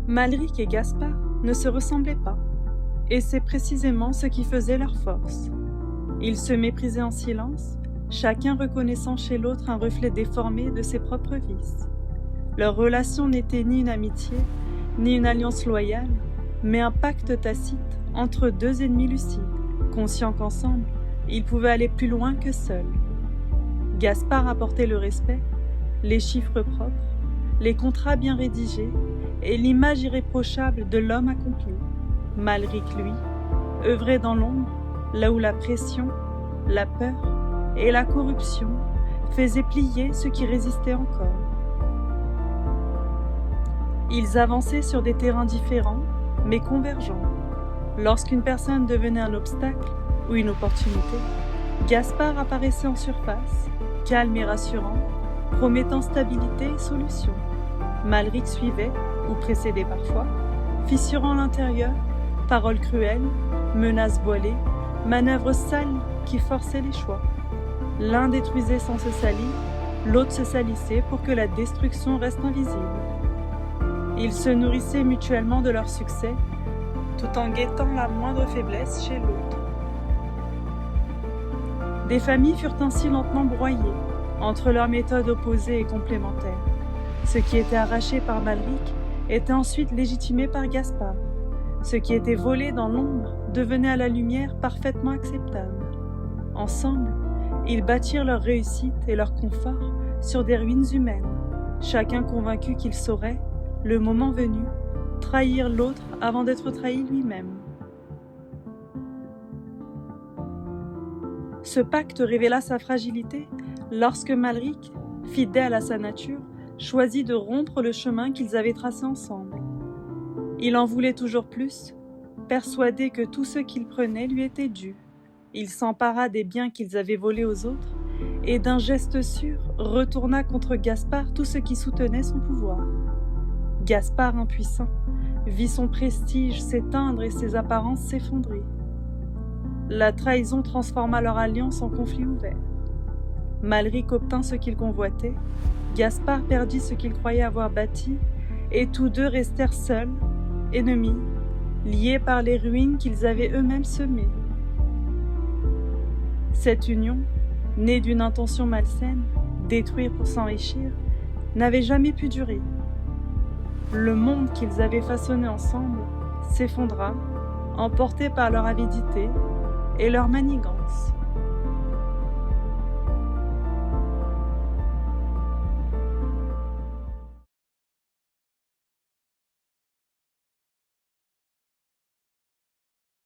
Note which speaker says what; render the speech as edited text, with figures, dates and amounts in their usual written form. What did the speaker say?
Speaker 1: Malric et Gaspard ne se ressemblaient pas, et c'est précisément ce qui faisait leur force. Ils se méprisaient en silence, chacun reconnaissant chez l'autre un reflet déformé de ses propres vices. Leur relation n'était ni une amitié, ni une alliance loyale, mais un pacte tacite entre deux ennemis lucides, conscients qu'ensemble, ils pouvaient aller plus loin que seuls. Gaspard apportait le respect, les chiffres propres, les contrats bien rédigés et l'image irréprochable de l'homme accompli. Malric, lui, œuvrait dans l'ombre, là où la pression, la peur et la corruption faisaient plier ceux qui résistaient encore. Ils avançaient sur des terrains différents, mais convergents. Lorsqu'une personne devenait un obstacle ou une opportunité, Gaspard apparaissait en surface, calme et rassurant, promettant stabilité et solution. Malric suivait, ou précédait parfois, fissurant l'intérieur, paroles cruelles, menaces voilées, manœuvres sales qui forçaient les choix. L'un détruisait sans se salir, l'autre se salissait pour que la destruction reste invisible. Ils se nourrissaient mutuellement de leur succès, tout en guettant la moindre faiblesse chez l'autre. Des familles furent ainsi lentement broyées, entre leurs méthodes opposées et complémentaires. Ce qui était arraché par Malric était ensuite légitimé par Gaspard. Ce qui était volé dans l'ombre devenait à la lumière parfaitement acceptable. Ensemble, ils bâtirent leur réussite et leur confort sur des ruines humaines, chacun convaincu qu'il saurait, le moment venu, trahir l'autre avant d'être trahi lui-même. Ce pacte révéla sa fragilité lorsque Malric, fidèle à sa nature, choisit de rompre le chemin qu'ils avaient tracé ensemble. Il en voulait toujours plus, persuadé que tout ce qu'il prenait lui était dû. Il s'empara des biens qu'ils avaient volés aux autres et d'un geste sûr retourna contre Gaspard tout ce qui soutenait son pouvoir. Gaspard, impuissant, vit son prestige s'éteindre et ses apparences s'effondrer. La trahison transforma leur alliance en conflit ouvert. Malric obtint ce qu'il convoitait, Gaspard perdit ce qu'il croyait avoir bâti, et tous deux restèrent seuls, ennemis, liés par les ruines qu'ils avaient eux-mêmes semées. Cette union, née d'une intention malsaine, détruire pour s'enrichir, n'avait jamais pu durer. Le monde qu'ils avaient façonné ensemble s'effondra, emporté par leur avidité et leur manigance.